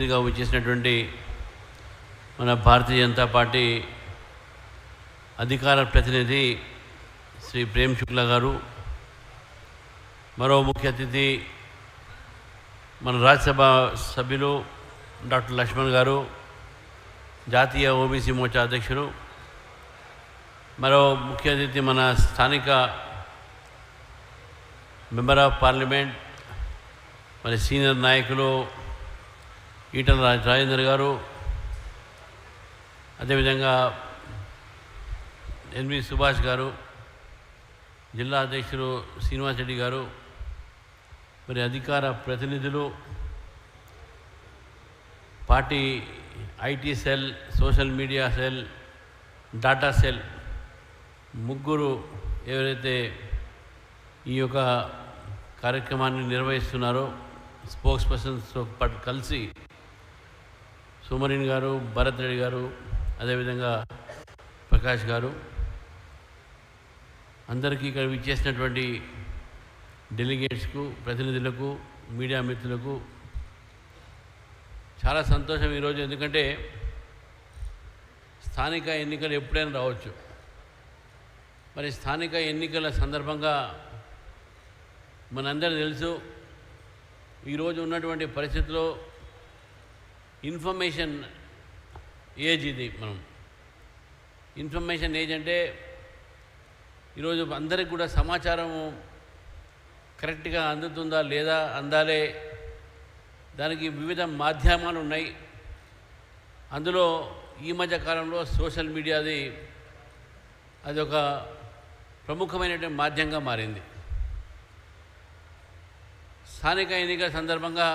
వచ్చేసినటువంటి మన భారతీయ జనతా పార్టీ అధికార ప్రతినిధి శ్రీ ప్రేమ్ శుక్లా గారు, మరో ముఖ్య అతిథి మన రాజ్యసభ సభ్యులు డాక్టర్ లక్ష్మణ్ గారు, జాతీయ ఓబీసీ మోర్చా అధ్యక్షులు, మరో ముఖ్య అతిథి మన స్థానిక మెంబర్ ఆఫ్ పార్లమెంట్ మరి సీనియర్ నాయకులు ఈటల రాజేందర్ గారు, అదేవిధంగా ఎన్వి సుభాష్ గారు, జిల్లా అధ్యక్షులు శ్రీనివాస్ రెడ్డి గారు, మరి అధికార ప్రతినిధులు, party IT cell, social media cell, data cell ముగ్గురు ఎవరైతే ఈ యొక్క కార్యక్రమాన్ని నిర్వహిస్తున్నారో స్పోక్స్ పర్సన్స్తో పాటు కలిసి సుమరిన్ గారు, భరత్ రెడ్డి గారు, అదేవిధంగా ప్రకాష్ గారు, అందరికీ ఇక్కడ విచ్చేసినటువంటి డెలిగేట్స్కు, ప్రతినిధులకు, మీడియా మిత్రులకు చాలా సంతోషం ఈరోజు. ఎందుకంటే స్థానిక ఎన్నికలు ఎప్పుడైనా రావచ్చు. మరి స్థానిక ఎన్నికల సందర్భంగా మనందరూ తెలుసు, ఈరోజు ఉన్నటువంటి పరిస్థితిలో ఇన్ఫర్మేషన్ ఏజ్ ఇది. మనం ఇన్ఫర్మేషన్ ఏజ్ అంటే ఈరోజు అందరికి కూడా సమాచారం కరెక్ట్గా అందుతుందా లేదా, అందాలే, దానికి వివిధ మాధ్యమాలు ఉన్నాయి. అందులో ఈ మధ్య కాలంలో సోషల్ మీడియాది అది ఒక ప్రముఖమైనటువంటి మాధ్యమంగా మారింది. స్థానిక ఎన్నికల సందర్భంగా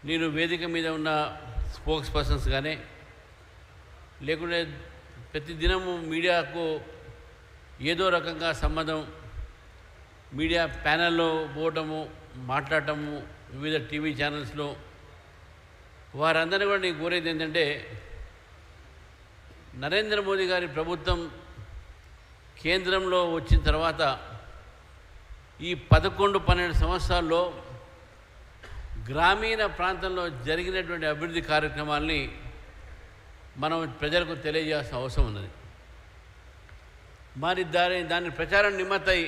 నేను వేదిక మీద ఉన్న స్పోక్స్ పర్సన్స్ కానీ, లేకుంటే ప్రతి దినము మీడియాకు ఏదో రకంగా సంబంధం, మీడియా ప్యానెల్లో పోవటము, మాట్లాడటము, వివిధ టీవీ ఛానల్స్లో, వారందరినీ కూడా నేను కోరేది ఏంటంటే, నరేంద్ర మోదీ గారి ప్రభుత్వం కేంద్రంలో వచ్చిన తర్వాత ఈ 11-12 సంవత్సరాల్లో గ్రామీణ ప్రాంతంలో జరిగినటువంటి అభివృద్ధి కార్యక్రమాల్ని మనం ప్రజలకు తెలియజేయాల్సిన అవసరం ఉన్నది. మరి దాని ప్రచారం నిమిత్తమై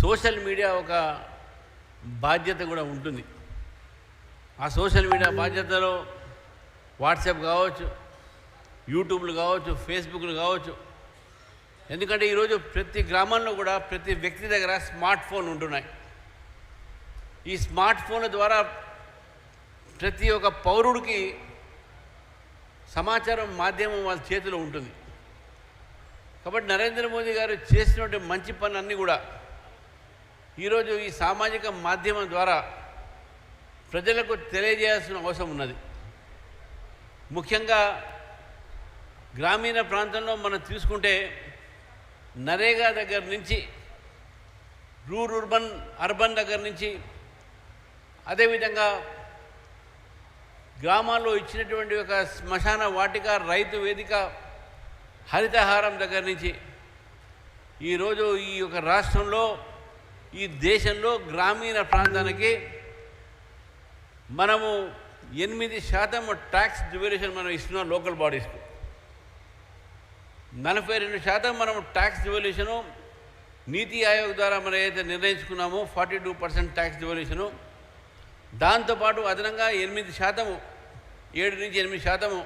సోషల్ మీడియా ఒక బాధ్యత కూడా ఉంటుంది. ఆ సోషల్ మీడియా బాధ్యతలో వాట్సాప్ కావచ్చు, యూట్యూబ్లు కావచ్చు, ఫేస్బుక్లు కావచ్చు. ఎందుకంటే ఈరోజు ప్రతి గ్రామంలో కూడా ప్రతి వ్యక్తి దగ్గర స్మార్ట్ ఫోన్ ఉంటున్నాయి. ఈ స్మార్ట్ ఫోన్ల ద్వారా ప్రతి ఒక్క పౌరుడికి సమాచారం మాధ్యమం వాళ్ళ చేతిలో ఉంటుంది. కాబట్టి నరేంద్ర మోదీ గారు చేసినటువంటి మంచి పనులన్నీ కూడా ఈరోజు ఈ సామాజిక మాధ్యమం ద్వారా ప్రజలకు తెలియజేయాల్సిన అవసరం ఉన్నది. ముఖ్యంగా గ్రామీణ ప్రాంతంలో మనం తీసుకుంటే నరేగా దగ్గర నుంచి, అర్బన్ దగ్గర నుంచి, అదేవిధంగా గ్రామాల్లో ఇచ్చినటువంటి ఒక శ్మశాన వాటిక, రైతు వేదిక, హరితహారం దగ్గర నుంచి ఈరోజు ఈ యొక్క రాష్ట్రంలో, ఈ దేశంలో గ్రామీణ ప్రాంతానికి మనము 8% ట్యాక్స్ డివల్యూషన్ మనం ఇస్తున్నాం. లోకల్ బాడీస్కు 42% మనం ట్యాక్స్ డివల్యూషను నీతి ఆయోగ్ ద్వారా మనం ఏదైతే నిర్ణయించుకున్నామో 42% ట్యాక్స్ డివల్యూషను, దాంతోపాటు అదనంగా 8%, 7-8%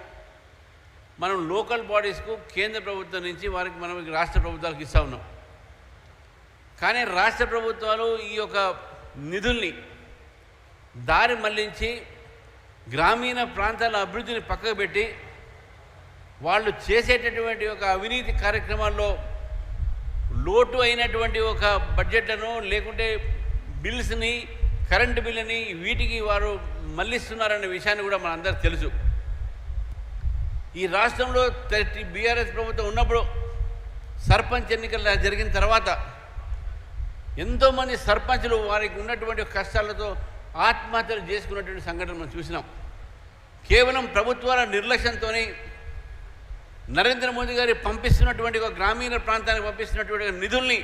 మనం లోకల్ బాడీస్కు కేంద్ర ప్రభుత్వం నుంచి వారికి మనం రాష్ట్ర ప్రభుత్వాలకు ఇస్తూ ఉన్నాం. కానీ రాష్ట్ర ప్రభుత్వాలు ఈ యొక్క నిధుల్ని దారి మళ్లించి గ్రామీణ ప్రాంతాల అభివృద్ధిని పక్కకు పెట్టి వాళ్ళు చేసేటటువంటి ఒక అవినీతి కార్యక్రమాల్లో లోటు అయినటువంటి ఒక బడ్జెట్లను, లేకుంటే బిల్స్ని, కరెంటు బిల్లుని వీటికి వారు మళ్లిస్తున్నారనే విషయాన్ని కూడా మనందరూ తెలుసు. ఈ రాష్ట్రంలో బీఆర్ఎస్ ప్రభుత్వం ఉన్నప్పుడు సర్పంచ్ ఎన్నికలు జరిగిన తర్వాత ఎంతోమంది సర్పంచులు వారికి ఉన్నటువంటి కష్టాలతో ఆత్మహత్యలు చేసుకున్నటువంటి సంఘటన మనం చూసినాం. కేవలం ప్రభుత్వాల నిర్లక్ష్యంతో నరేంద్ర మోదీ గారి పంపిస్తున్నటువంటి ఒక గ్రామీణ ప్రాంతానికి పంపిస్తున్నటువంటి నిధుల్ని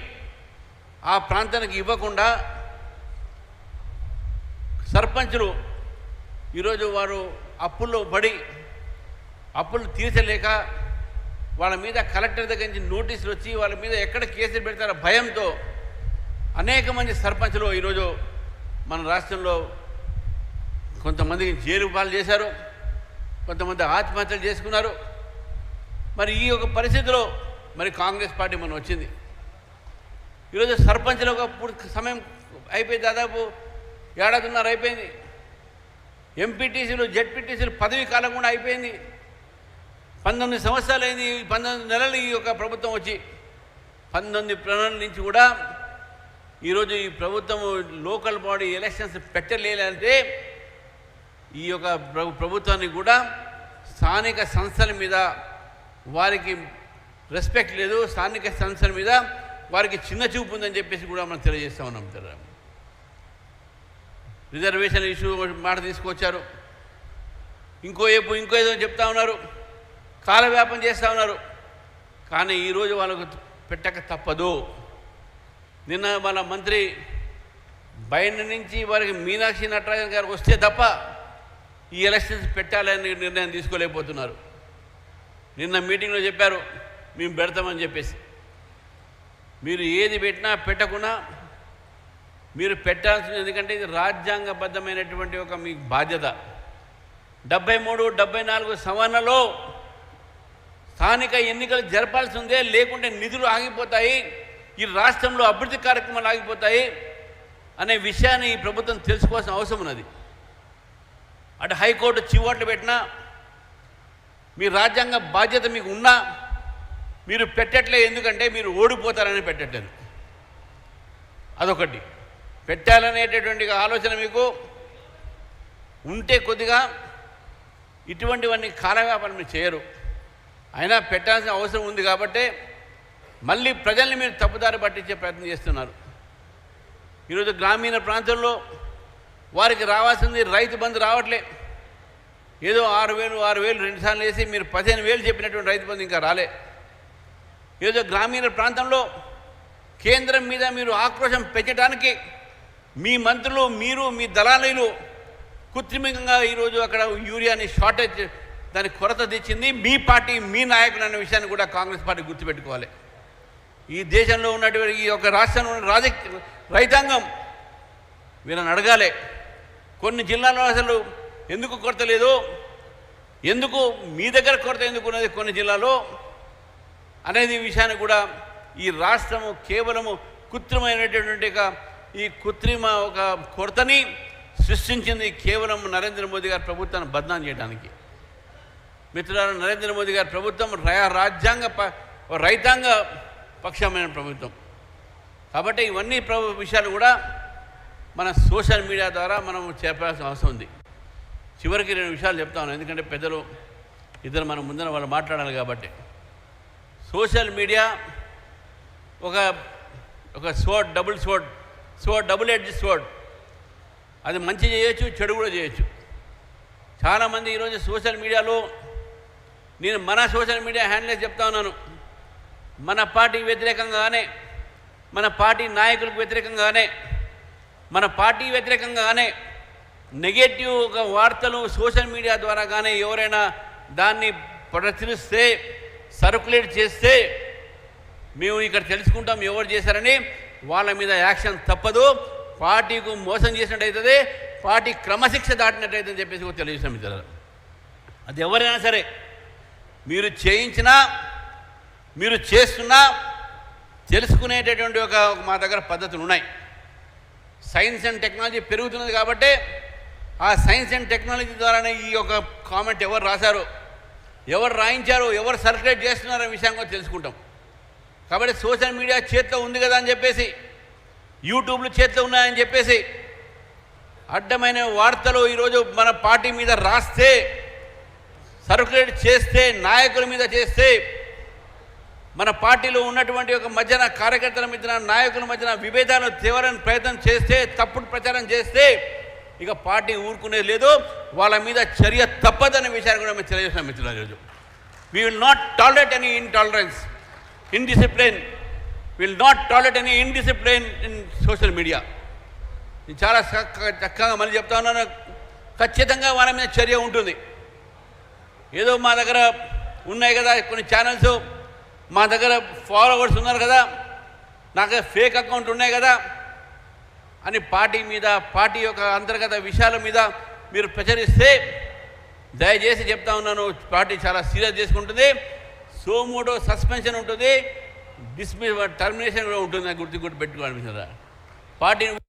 ఆ ప్రాంతానికి ఇవ్వకుండా సర్పంచులు ఈరోజు వారు అప్పుల్లో పడి అప్పులు తీర్చలేక వాళ్ళ మీద కలెక్టర్ దగ్గర నుంచి నోటీసులు వచ్చి వాళ్ళ మీద ఎక్కడ కేసులు పెడతారో భయంతో అనేక మంది సర్పంచులు ఈరోజు మన రాష్ట్రంలో కొంతమందికి జైలు పాలు చేశారు, కొంతమంది ఆత్మహత్యలు చేసుకున్నారు. మరి ఈ యొక్క పరిస్థితిలో మరి కాంగ్రెస్ పార్టీ మనం వచ్చింది. ఈరోజు సర్పంచ్ల ఒక పూర్తి సమయం అయిపోయి దాదాపు ఏడాదిన్నర అయిపోయింది. ఎంపీటీసీలు జెడ్పీటీసీలు పదవీ కాలం కూడా అయిపోయింది. 19 సంవత్సరాలు అయింది, 19 నెలలు ఈ యొక్క ప్రభుత్వం వచ్చి 19 నెలల నుంచి కూడా ఈరోజు ఈ ప్రభుత్వం లోకల్ బాడీ ఎలక్షన్స్ పెట్టలేదంటే ఈ యొక్క ప్రభుత్వానికి కూడా స్థానిక సంస్థల మీద వారికి రెస్పెక్ట్ లేదు, స్థానిక సంస్థల మీద వారికి చిన్న చూపు ఉందని చెప్పేసి కూడా మనం తెలియజేస్తూ ఉన్నాం. రిజర్వేషన్ ఇష్యూ మాట తీసుకొచ్చారు, ఇంకో ఏదో చెప్తా ఉన్నారు, కాలవ్యాపం చేస్తూ ఉన్నారు. కానీ ఈరోజు వాళ్ళకు పెట్టక తప్పదు. నిన్న మన మంత్రి బయట నుంచి వారికి మీనాక్షి నటరాజన్ గారు వస్తే తప్ప ఈ ఎలక్షన్స్ పెట్టాలని నిర్ణయం తీసుకోలేకపోతున్నారు. నిన్న మీటింగ్లో చెప్పారు మేము పెడతామని చెప్పేసి. మీరు ఏది పెట్టినా పెట్టకున్నా మీరు పెట్టాల్సింది, ఎందుకంటే ఇది రాజ్యాంగబద్ధమైనటువంటి ఒక మీ బాధ్యత. 73, 74 సవరణలో స్థానిక ఎన్నికలు జరపాల్సి ఉందే, లేకుంటే నిధులు ఆగిపోతాయి, ఈ రాష్ట్రంలో అభివృద్ధి కార్యక్రమాలు ఆగిపోతాయి అనే విషయాన్ని ఈ ప్రభుత్వం తెలుసుకోవాల్సిన అవసరం ఉన్నది. అటు హైకోర్టు చివాట్లు పెట్టినా మీ రాజ్యాంగ బాధ్యత మీకు ఉన్నా మీరు పెట్టట్లే, ఎందుకంటే మీరు ఓడిపోతారని పెట్టట్లేదు. అదొకటి. పెట్టాలనేటటువంటి ఆలోచన మీకు ఉంటే కొద్దిగా ఇటువంటివన్నీ కాలవ్యాపారం మీరు చేయరు. అయినా పెట్టాల్సిన అవసరం ఉంది కాబట్టి మళ్ళీ ప్రజల్ని మీరు తప్పుదారి పట్టించే ప్రయత్నం చేస్తున్నారు. ఈరోజు గ్రామీణ ప్రాంతంలో వారికి రావాల్సింది రైతు బంధు రావట్లే. ఏదో 6,000 రెండుసార్లు వేసి మీరు 15,000 చెప్పినటువంటి రైతు బంధు ఇంకా రాలే. ఏదో గ్రామీణ ప్రాంతంలో కేంద్రం మీద మీరు ఆక్రోశం పెంచడానికి మీ మంత్రులు, మీరు, మీ దళాలీలు కృత్రిమంగా ఈరోజు అక్కడ యూరియాని షార్టేజ్, దాని కొరత తెచ్చింది మీ పార్టీ, మీ నాయకులు అనే విషయాన్ని కూడా కాంగ్రెస్ పార్టీ గుర్తుపెట్టుకోవాలి. ఈ దేశంలో ఉన్నటువంటి ఈ యొక్క రాష్ట్రంలో ఉన్న రైతాంగం వీళ్ళని అడగాలి. కొన్ని జిల్లాల్లో అసలు ఎందుకు కొరత లేదు, ఎందుకు మీ దగ్గర కొరత ఎందుకు ఉన్నది కొన్ని జిల్లాలో అనేది విషయాన్ని కూడా ఈ రాష్ట్రము కేవలము కృత్రిమైనటువంటి ఈ కృత్రిమ ఒక కొరతని సృష్టించింది కేవలం నరేంద్ర మోదీ గారి ప్రభుత్వాన్ని బదనాం చేయడానికి. మిత్రులారా, నరేంద్ర మోదీ గారి ప్రభుత్వం రైతాంగ పక్షమైన ప్రభుత్వం కాబట్టి ఇవన్నీ విషయాలు కూడా మన సోషల్ మీడియా ద్వారా మనం చెప్పాల్సిన అవసరం ఉంది. చివరికి 2 విషయాలు చెప్తాను, ఎందుకంటే పెద్దలు ఇద్దరు మన ముందర వాళ్ళు మాట్లాడాలి కాబట్టి. సోషల్ మీడియా ఒక స్వర్డ్, డబుల్ ఎడ్జ్ స్వర్డ్. అది మంచి చేయొచ్చు, చెడు కూడా చేయొచ్చు. చాలామంది ఈరోజు సోషల్ మీడియాలో, నేను మన సోషల్ మీడియా హ్యాండిల్స్ చెప్తా ఉన్నాను, మన పార్టీ వ్యతిరేకంగానే, మన పార్టీ నాయకులకు వ్యతిరేకంగానే నెగటివ్ ఒక వార్తలు సోషల్ మీడియా ద్వారా కానీ ఎవరైనా దాన్ని ప్రచురిస్తే, సర్క్యులేట్ చేస్తే మేము ఇక్కడ తెలుసుకుంటాం ఎవరు చేశారని. వాళ్ళ మీద యాక్షన్ తప్పదు. పార్టీకు మోసం చేసినట్టు అవుతుంది, పార్టీ క్రమశిక్ష దాటినట్టు అని చెప్పేసి తెలియజేస్తాం మిత్రులు. అది ఎవరైనా సరే మీరు చేయించినా మీరు చేస్తున్నా తెలుసుకునేటటువంటి ఒక మా దగ్గర పద్ధతులు ఉన్నాయి. సైన్స్ అండ్ టెక్నాలజీ పెరుగుతున్నది కాబట్టి ఆ సైన్స్ అండ్ టెక్నాలజీ ద్వారానే ఈ యొక్క కామెంట్ ఎవరు రాశారు, ఎవరు రాయించారు, ఎవరు సర్క్యులేట్ చేస్తున్నారనే విషయం కూడా తెలుసుకుంటాం. కాబట్టి సోషల్ మీడియా చేతిలో ఉంది కదా అని చెప్పేసి, యూట్యూబ్లు చేతిలో ఉన్నాయని చెప్పేసి అడ్డమైన వార్తలు ఈరోజు మన పార్టీ మీద రాస్తే, సర్క్యులేట్ చేస్తే, నాయకుల మీద చేస్తే, మన పార్టీలో ఉన్నటువంటి ఒక మధ్యన కార్యకర్తల మధ్యన, నాయకుల మధ్యన విభేదాలు తీవ్రమైన ప్రయత్నం చేస్తే, తప్పుడు ప్రచారం చేస్తే ఇక పార్టీ ఊరుకునేది లేదు, వాళ్ళ మీద చర్య తప్పదనే విషయాన్ని కూడా మేము తెలియజేస్తాం మిత్రులు. ఈరోజు we will not tolerate any intolerance, indiscipline, will not tolerate any indiscipline in social media. ఇది చాలా చక్కగా మళ్ళీ చెప్తా ఉన్నాను. ఖచ్చితంగా వాళ్ళ మీద చర్య ఉంటుంది. ఏదో మా దగ్గర ఉన్నాయి కదా కొన్ని ఛానల్స్, మా దగ్గర ఫాలోవర్స్ ఉన్నారు కదా, నాకు ఫేక్ అకౌంట్ ఉన్నాయి కదా అని పార్టీ మీద, పార్టీ యొక్క అంతర్గత విషయాల మీద మీరు ప్రచురిస్తే దయచేసి చెప్తా ఉన్నాను, పార్టీ చాలా సీరియస్ చేసుకుంటుంది. సోమోటో సస్పెన్షన్ ఉంటుంది, డిస్మిస్ టర్మినేషన్ కూడా ఉంటుంది. గుర్తు పెట్టుకోవాలి పార్టీని.